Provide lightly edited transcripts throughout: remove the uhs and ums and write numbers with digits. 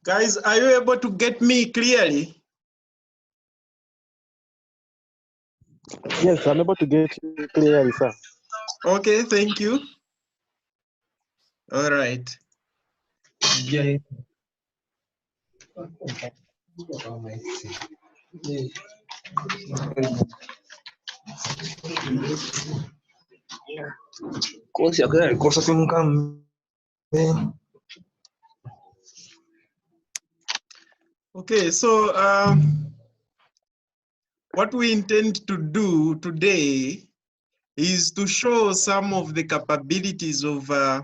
Guys, are you able to get me clearly? Yes, I'm able to get you clearly, sir. Okay, thank you. All right. Yeah. Course ya kaya course ko yung Okay, so what we intend to do today is to show some of the capabilities of let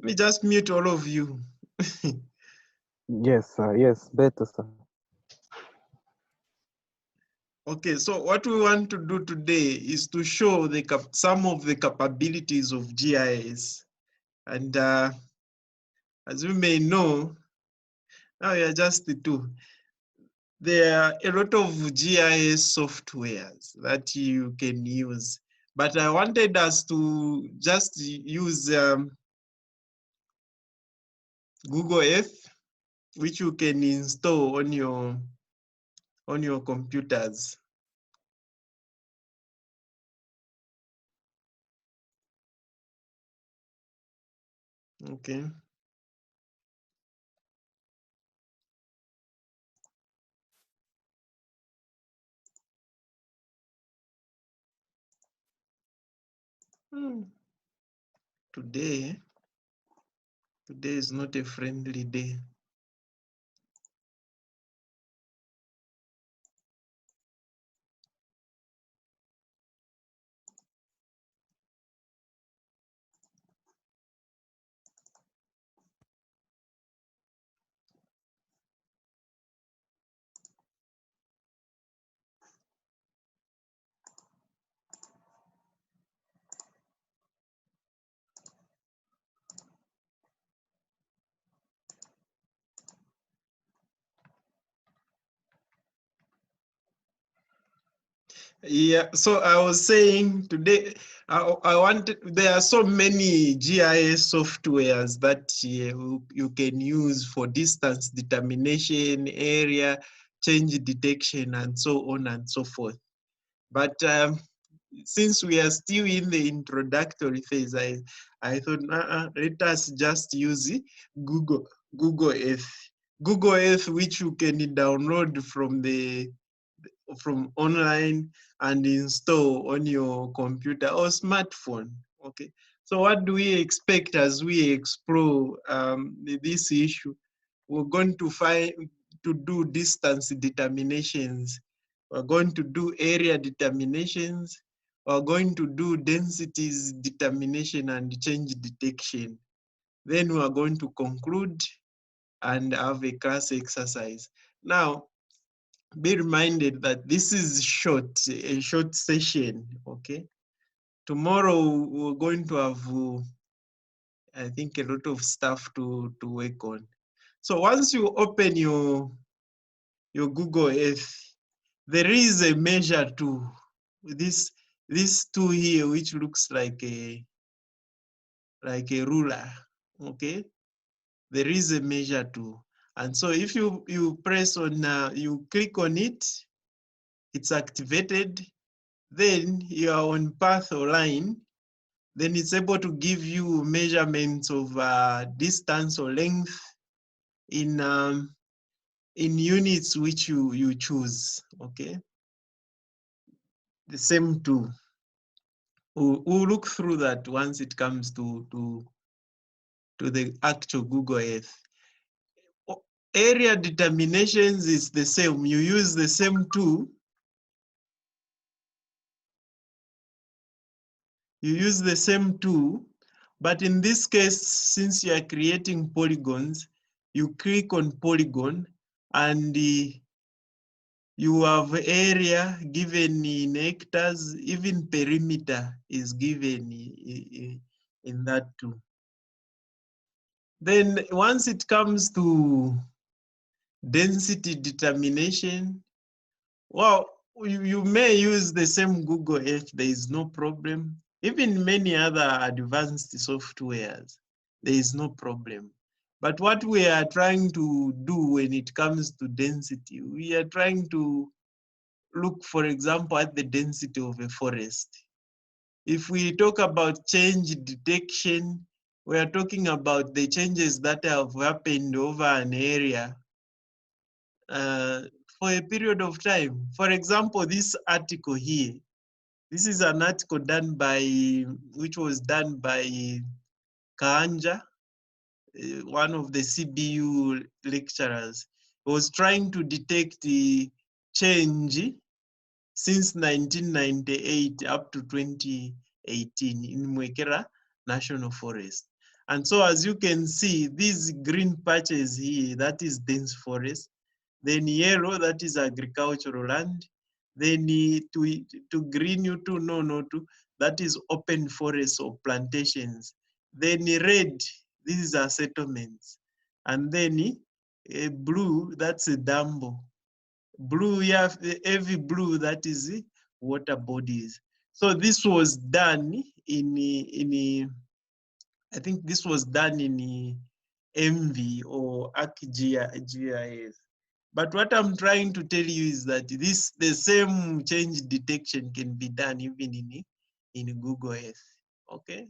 me just mute all of you. Yes, sir. Yes, better, sir. Okay, so what we want to do today is to show the some of the capabilities of GIS. And as you may know, now we are just the two. There are a lot of GIS softwares that you can use, but I wanted us to just use Google Earth, which you can install on your computers. Okay. Today is not a friendly day. Yeah, so I was saying today, there are so many GIS softwares that you can use for distance determination, area change detection, and so on and so forth. But since we are still in the introductory phase, I thought, let us just use Google Earth. Google Earth, which you can download from online and install on your computer or smartphone. Okay, so what do we expect as we explore this issue? We're going to do distance determinations. We're going to do area determinations. We're going to do densities determination and change detection. Then we're going to conclude and have a class exercise. Now, be reminded that this is a short session, okay? Tomorrow we're going to have, I think, a lot of stuff to work on. So once you open your Google Earth, there is a measure tool. This tool here, which looks like a ruler, okay? There is a measure tool. And so if you press on, you click on it, it's activated. Then you are on path or line, then it's able to give you measurements of distance or length in units which you choose, okay? The same tool. We'll look through that once it comes to the actual Google Earth. Area determinations is the same. You use the same tool You use the same tool, but in this case, since you are creating polygons, you click on polygon and you have area given in hectares, even perimeter is given in that too. Then once it comes to density determination, well, you may use the same Google Earth, there is no problem. Even many other advanced softwares, there is no problem. But what we are trying to do when it comes to density, we are trying to look, for example, at the density of a forest. If we talk about change detection, we are talking about the changes that have happened over an area for a period of time. For example, this article here, this is an article done by, which was done by Kaanja, one of the CBU lecturers. He was trying to detect the change since 1998 up to 2018 in Mwekera National Forest. And so as you can see, these green patches here, that is dense forest. Then yellow, that is agricultural land. Then to green, you to no to, that is open forests or plantations. Then red, these are settlements. And then blue, that's a dambo. Blue, yeah, heavy blue, that is water bodies. So this was done in I think this was done in MV or ArcGIS. But what I'm trying to tell you is that the same change detection can be done even in Google Earth, okay?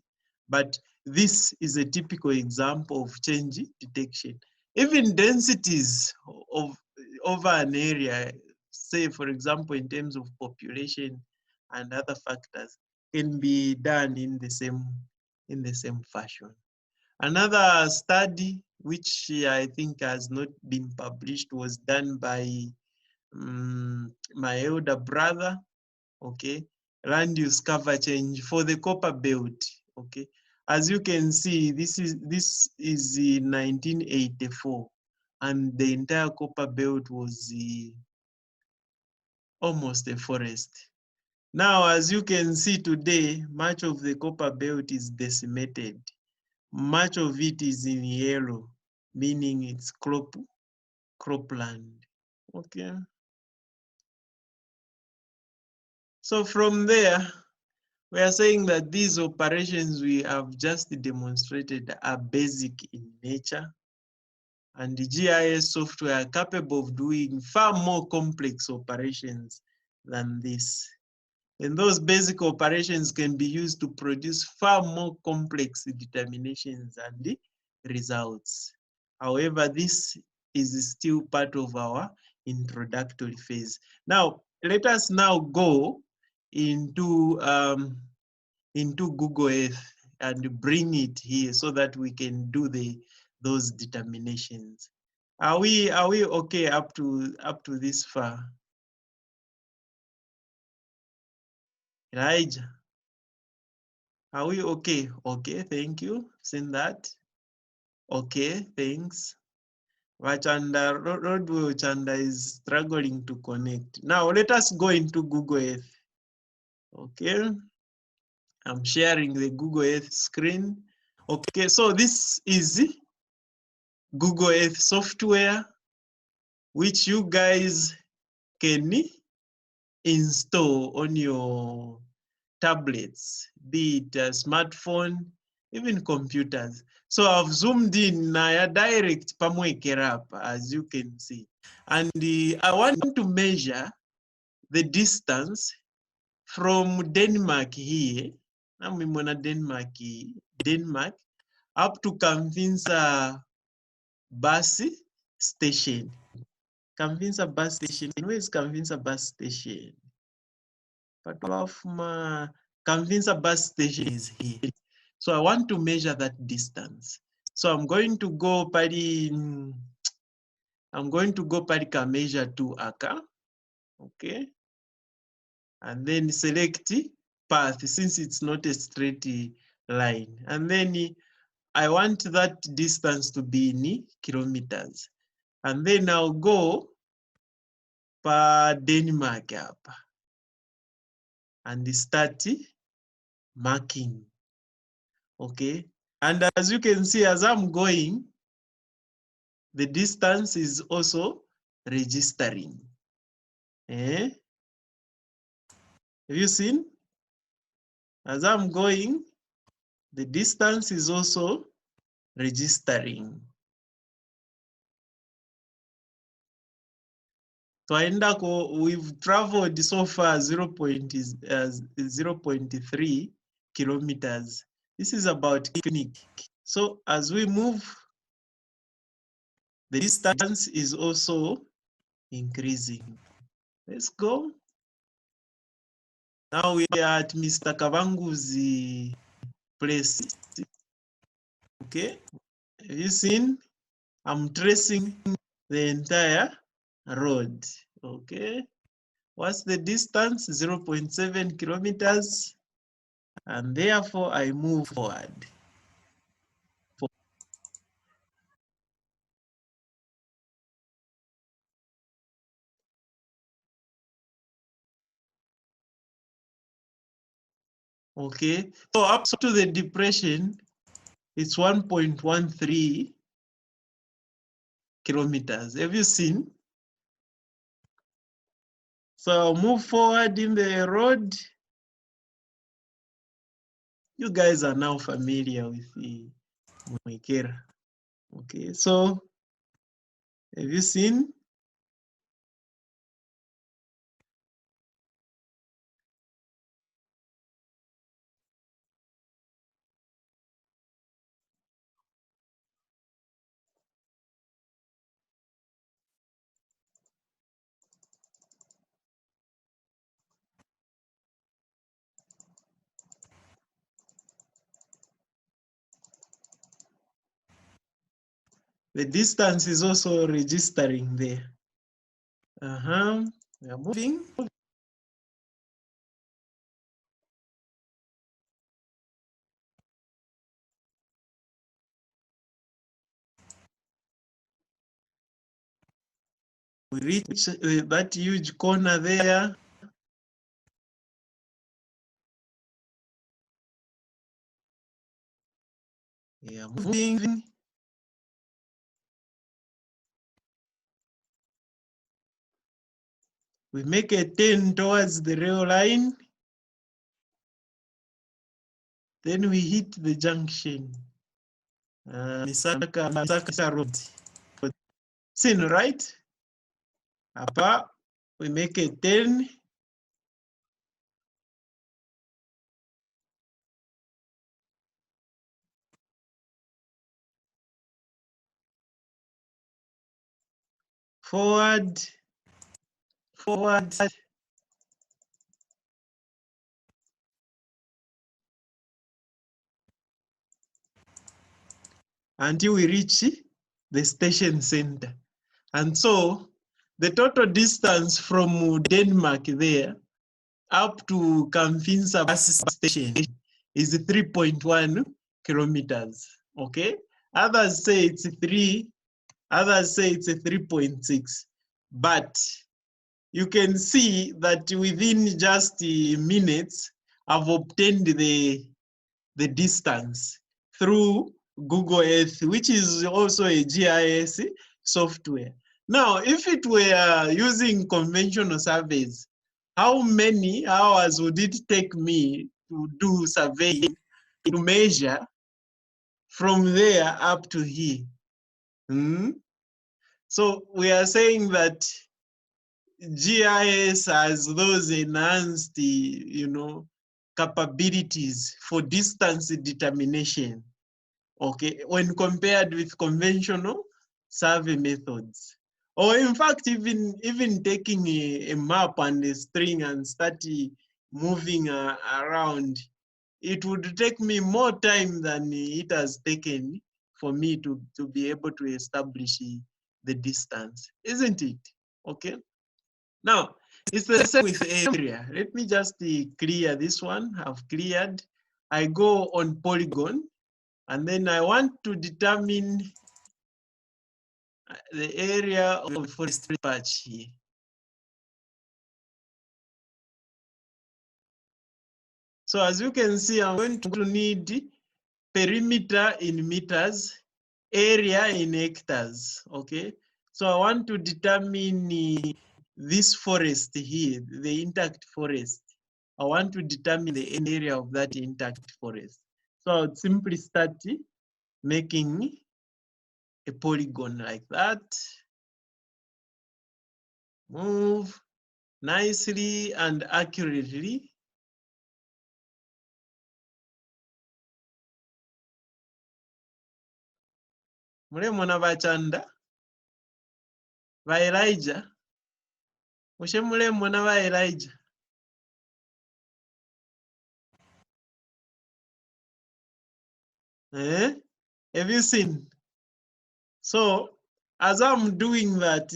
But this is a typical example of change detection. Even densities of over an area, say for example, in terms of population and other factors, can be done in the same fashion. Another study, which I think has not been published, was done by my elder brother, okay, land use cover change for the copper belt, okay. As you can see, this is in 1984, and the entire copper belt was almost a forest. Now, as you can see today, much of the copper belt is decimated. Much of it is in yellow, meaning it's cropland. Okay. So from there, we are saying that these operations we have just demonstrated are basic in nature, and the GIS software are capable of doing far more complex operations than this. And those basic operations can be used to produce far more complex determinations and the results. However, this is still part of our introductory phase. Now, let us now go into Google Earth and bring it here so that we can do those determinations. Are we okay up to this far? Elijah? Are we okay? Okay, thank you. Seen that? Okay, thanks. Wachanda, Rodwell Chanda is struggling to connect. Now let us go into Google Earth. Okay, I'm sharing the Google Earth screen. Okay, so this is Google Earth software, which you guys can install on your tablets, be it a smartphone, even computers. So I've zoomed in now direct pamwekerap, as you can see. And I want to measure the distance from Denmark here, Denmark, up to Kamvinsa bus station. Kamvinsa bus station, where is Kamvinsa bus station? Kamvinsa bus station is here. So I want to measure that distance. So I'm going to go pari measure to aka, okay, and then select path since it's not a straight line. And then I want that distance to be in kilometers. And then I'll go per Denmark up and start marking. Okay. And as you can see, as I'm going, the distance is also registering. Eh? Have you seen? As I'm going, the distance is also registering. We've traveled so far 0.3 kilometers. This is about clinic. So as we move, the distance is also increasing. Let's go. Now we are at Mr. Kavangu's place. Okay, have you seen? I'm tracing the entire road. Okay, what's the distance? 0.7 kilometers. And therefore I move forward. Okay, so up to the depression, it's 1.13 kilometers. Have you seen? So I'll move forward in the road. You guys are now familiar with the Mwekera. Okay, so have you seen? The distance is also registering there. We are moving. We reach that huge corner there. We are moving. We make a turn towards the rail line. Then we hit the junction. Misaka Road. Seen, right? Apa, we make a turn. Forward. Forward. Until we reach the station center. And so the total distance from Denmark there up to Kamfinsa bus station is 3.1 kilometers. Okay, others say it's 3, others say it's 3.6, but you can see that within just minutes I've obtained the distance through Google Earth, which is also a GIS software. Now, if it were using conventional surveys, how many hours would it take me to do surveying to measure from there up to here? So we are saying that GIS has those enhanced, capabilities for distance determination. Okay, when compared with conventional survey methods. Or in fact, even taking a map and a string and start moving around, it would take me more time than it has taken for me to be able to establish the distance, isn't it? Okay. Now, It's the same with area. Let me just clear this one. I've cleared. I go on polygon, and then I want to determine the area of the forestry patch here. So as you can see, I'm going to need perimeter in meters, area in hectares, okay? So I want to determine this forest here, the intact forest. I want to determine the area of that intact forest. So I would simply start making a polygon like that. Move nicely and accurately. Mulemona bachanda ba Elijah. Mushe mulemona ba Elijah. Eh? Have you seen? So as I'm doing that,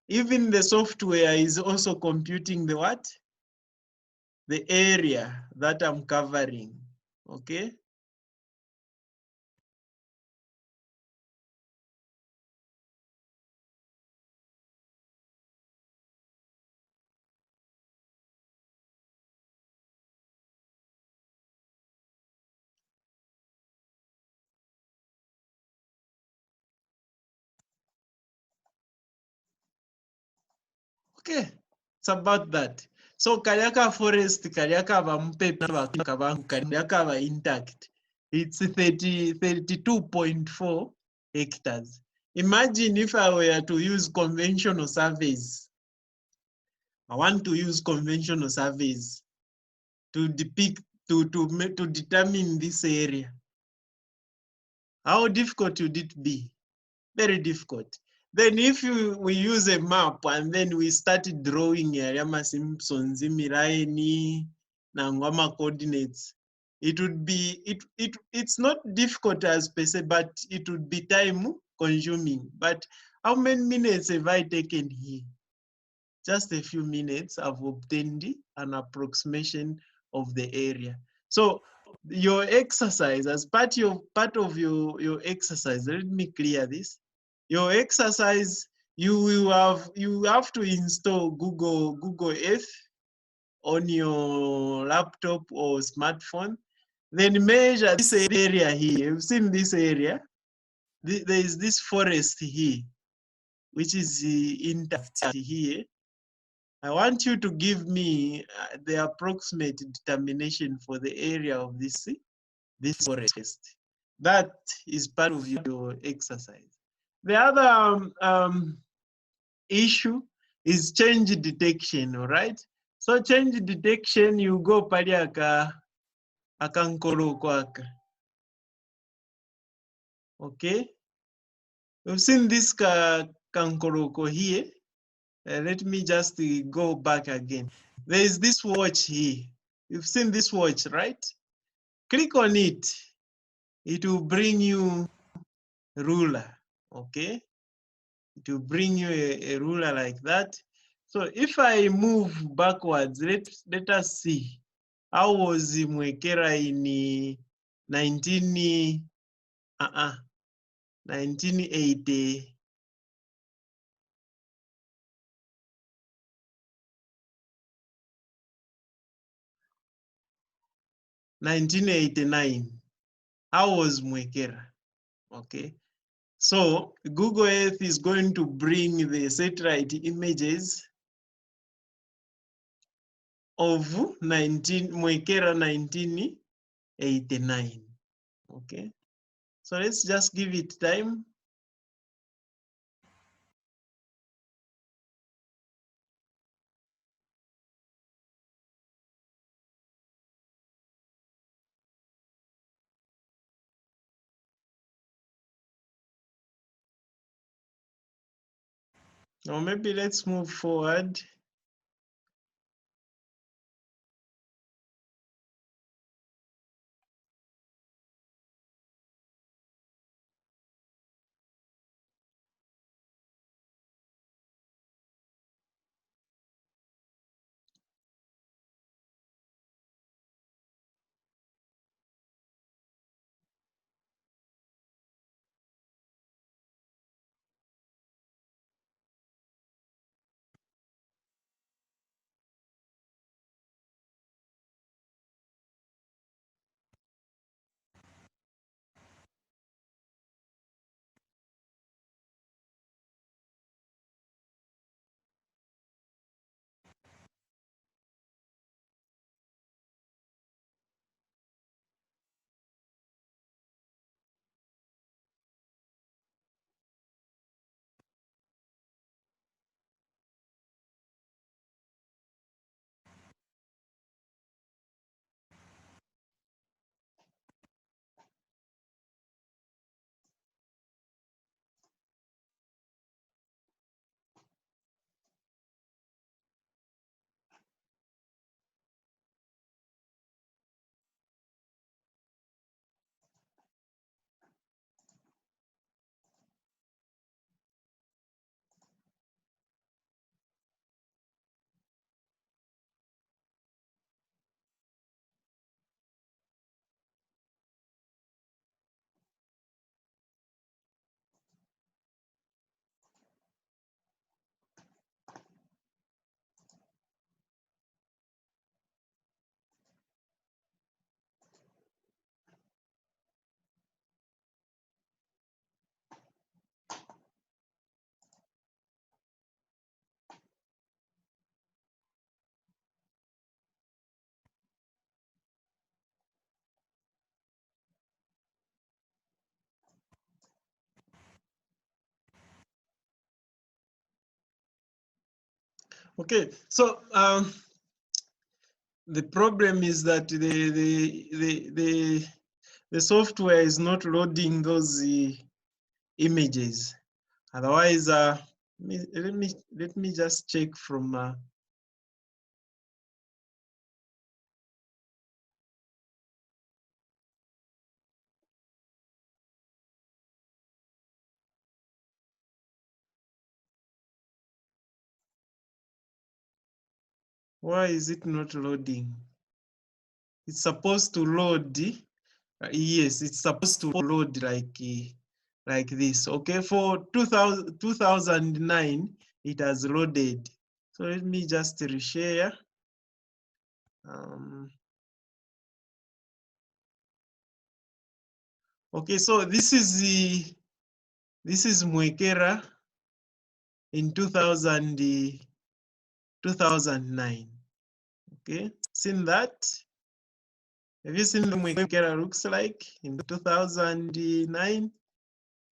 even the software is also computing the what? The area that I'm covering, okay? Okay, it's about that. So Kariaka Forest, Kariaka Vampepe, Kariaka intact. It's 32.4 hectares. Imagine if I were to use conventional surveys. I want to use conventional surveys to depict, to determine this area. How difficult would it be? Very difficult. Then if we use a map and then we started drawing Yama Simpsons, Miraini, Nangwama coordinates, it would be, it's not difficult as per se, but it would be time consuming. But how many minutes have I taken here? Just a few minutes, I've obtained an approximation of the area. So your exercise, as part of your exercise, let me clear this. Your exercise, you have to install Google Earth on your laptop or smartphone. Then measure this area here. You've seen this area. There is this forest here, which is intact here. I want you to give me the approximate determination for the area of this forest. That is part of your exercise. The other issue is change detection, all right? So change detection, you go pali akankoroko aka. Okay? We've seen this kankoroko here. Let me just go back again. There is this watch here. You've seen this watch, right? Click on it. It will bring you a ruler, okay? It will bring you a ruler like that. So if I move backwards, let us see. How was Mwekera in 1980? 1989. How was Mwekera? Okay. So Google Earth is going to bring the satellite images of Mwekera 1989. Okay. So let's just give it time. Or maybe let's move forward. Okay, so the problem is that the software is not loading those images. Otherwise, let me just check from. Why is it not loading? It's supposed to load. Yes, it's supposed to load like this. Okay, for 2009, it has loaded. So let me just reshare. Okay, so this is Mwekera in 2009. Okay, seen that? Have you seen the Mwekera looks like in 2009?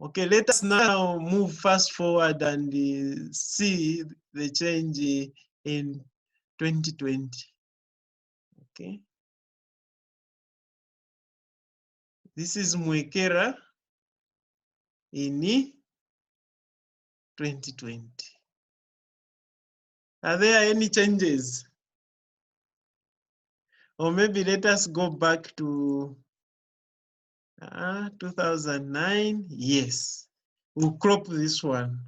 Okay, let us now move fast forward and see the change in 2020. Okay, this is Mwekera in 2020. Are there any changes? Or maybe let us go back to 2009. Yes, we'll crop this one.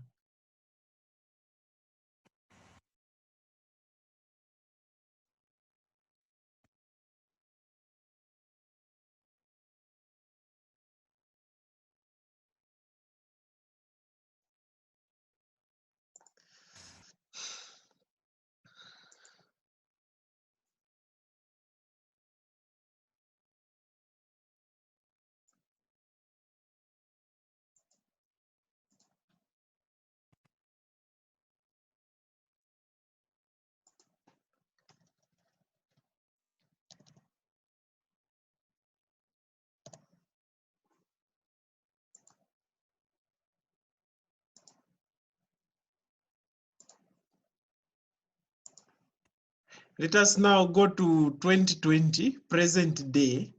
Let us now go to 2020, present day,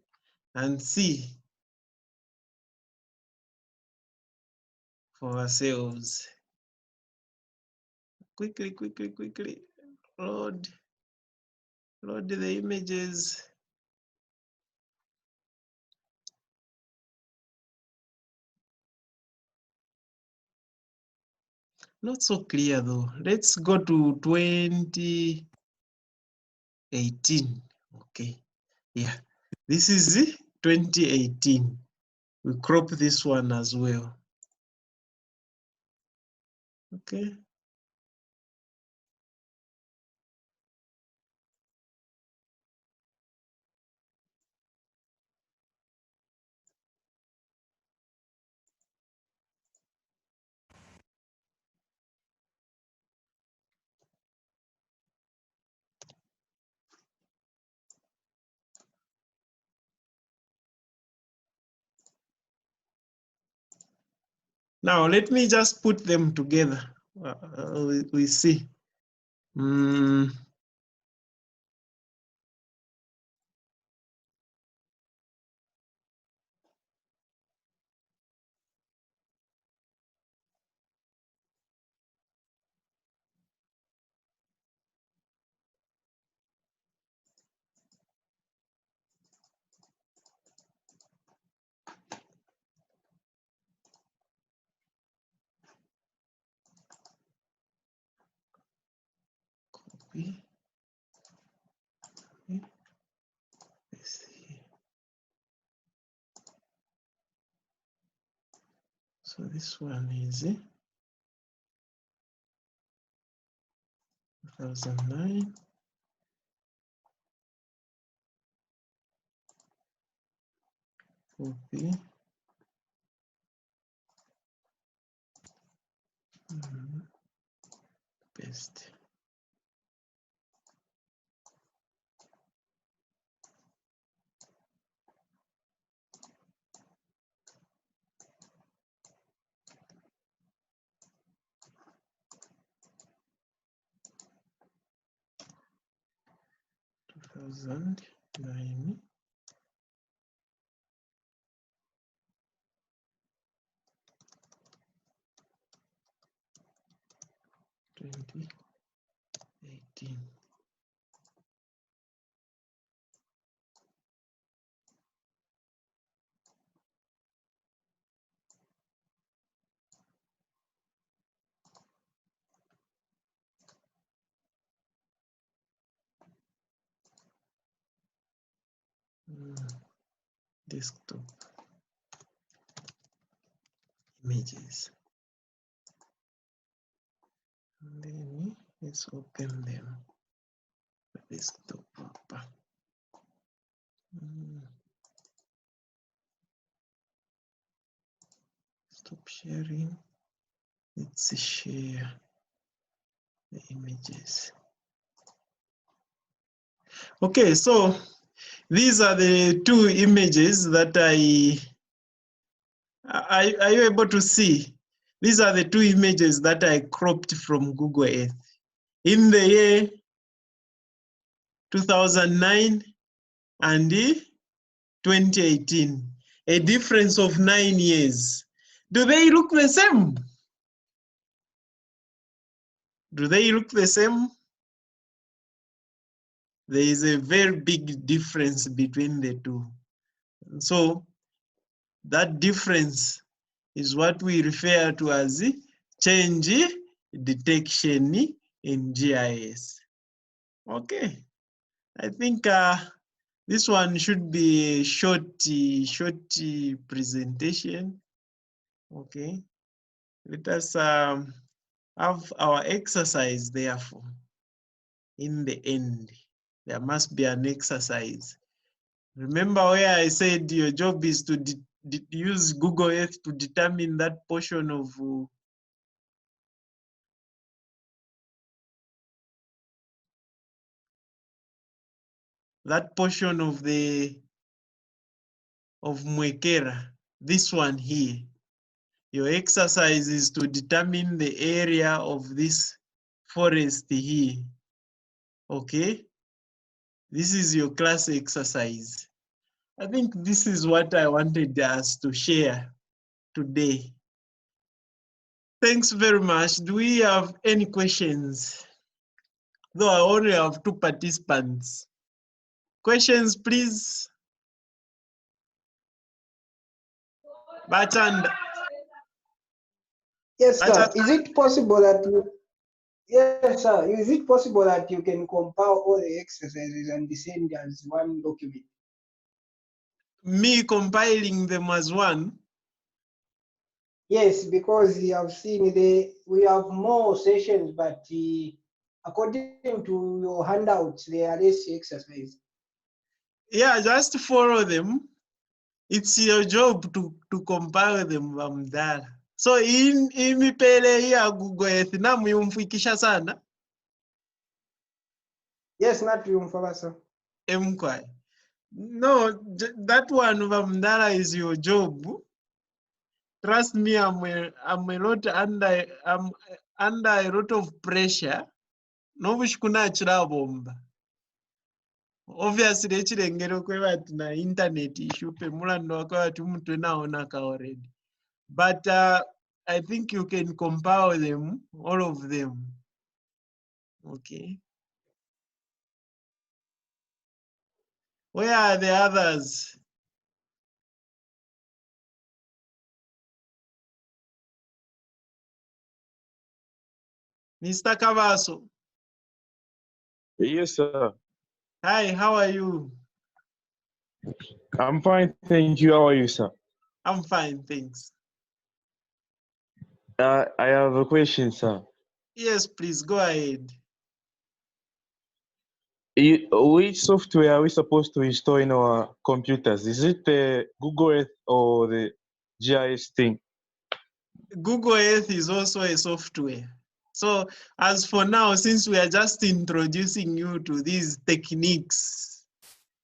and see for ourselves. Quickly, load the images. Not so clear though. Let's go to 2018. Okay, yeah, this is 2018. We crop this one as well. Okay. Now let me just put them together. We see. Copy. Let's see. So this one is 2009. Copy. Paste. 2009. Twenty 18. Desktop images. And then let's open them. Desktop proper. Stop sharing. Let's share the images. Okay, so these are the two images that are you able to see? These are the two images that I cropped from Google Earth in the year 2009 and 2018, a difference of 9 years. Do they look the same? Do they look the same? There is a very big difference between the two. So that difference is what we refer to as change detection in GIS. Okay, I think this one should be a short presentation. Okay, let us have our exercise therefore. In the end, there must be an exercise. Remember where I said your job is to use Google Earth to determine that portion of Mwekera, this one here. Your exercise is to determine the area of this forest here. Okay, this is your class exercise. I think this is what I wanted us to share today. Thanks very much. Do we have any questions? Though I only have 2 participants. Questions, please. Bachand. Yes, sir. Is it possible that you? Yes, sir. Is it possible that you can compile all the exercises and send as one document? Me compiling them as one? Yes, because you have seen we have more sessions, but according to your handouts, there are less exercises. Yeah, just follow them. It's your job to compile them from there. So in mipele here Google Earth na muyumfikisha sana. Yes, not yumfala, sir. Emkwai. No, that one from there is your job. Trust me, I'm a lot under a lot of pressure. No kuna chira bomba. Obviously chirengero kwebati na internet issue pe mulando wakwati mtu naonaka already. But I think you can compile them, all of them. Okay. Where are the others? Mr. Cavasso. Yes, sir. Hi, how are you? I'm fine, thank you. How are you, sir? I'm fine, thanks. I have a question, sir. Yes, please go ahead. Which software are we supposed to install in our computers? Is it the Google Earth or the GIS thing? Google Earth is also a software. So as for now, since we are just introducing you to these techniques,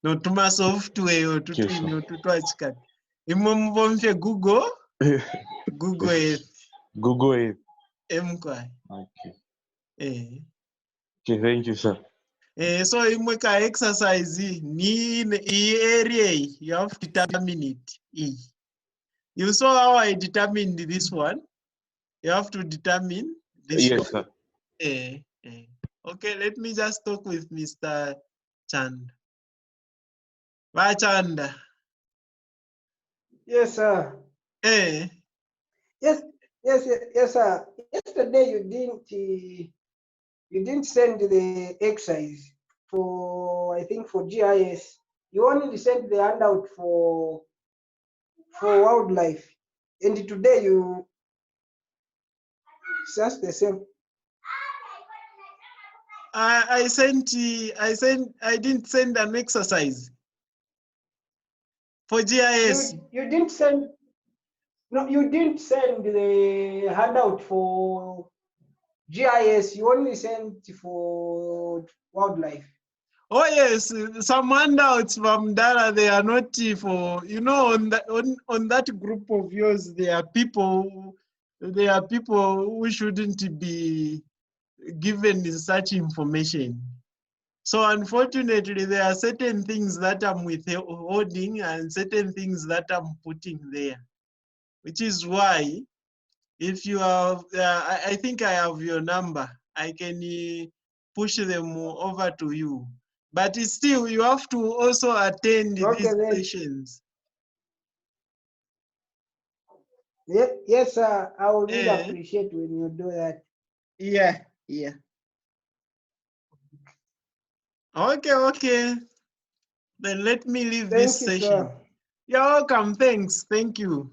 no tuma software or to achikati. Imomvomfe Google Earth. Google Earth. Emkwai. Okay. Eh. Okay, thank you, sir. So imwe ka exercise ni area you have to determine it. You saw how I determined this one. You have to determine this Yes, one. sir. Okay, let me just talk with Mr. Chanda. Bye, Chanda. Yes, sir. Eh. Yes, sir. Yesterday you didn't send the exercise for, I think, for GIS. You only sent the handout for wildlife, and today it's just the same. I didn't send an exercise for GIS. You didn't send. No, you didn't send the handout for GIS. You only sent for wildlife. Oh yes, some handouts from Dara, they are not for, you know, on that group of yours, there are people who shouldn't be given such information. So unfortunately, there are certain things that I'm withholding and certain things that I'm putting there, which is why if you have, I think I have your number, I can push them over to you. But it's still, you have to also attend Okay, these then. sessions. Yes, sir. I would really Eh, appreciate when you do that. yeah. Okay. Then let me leave this Thank you, session. sir. You're welcome. Thanks. Thank you.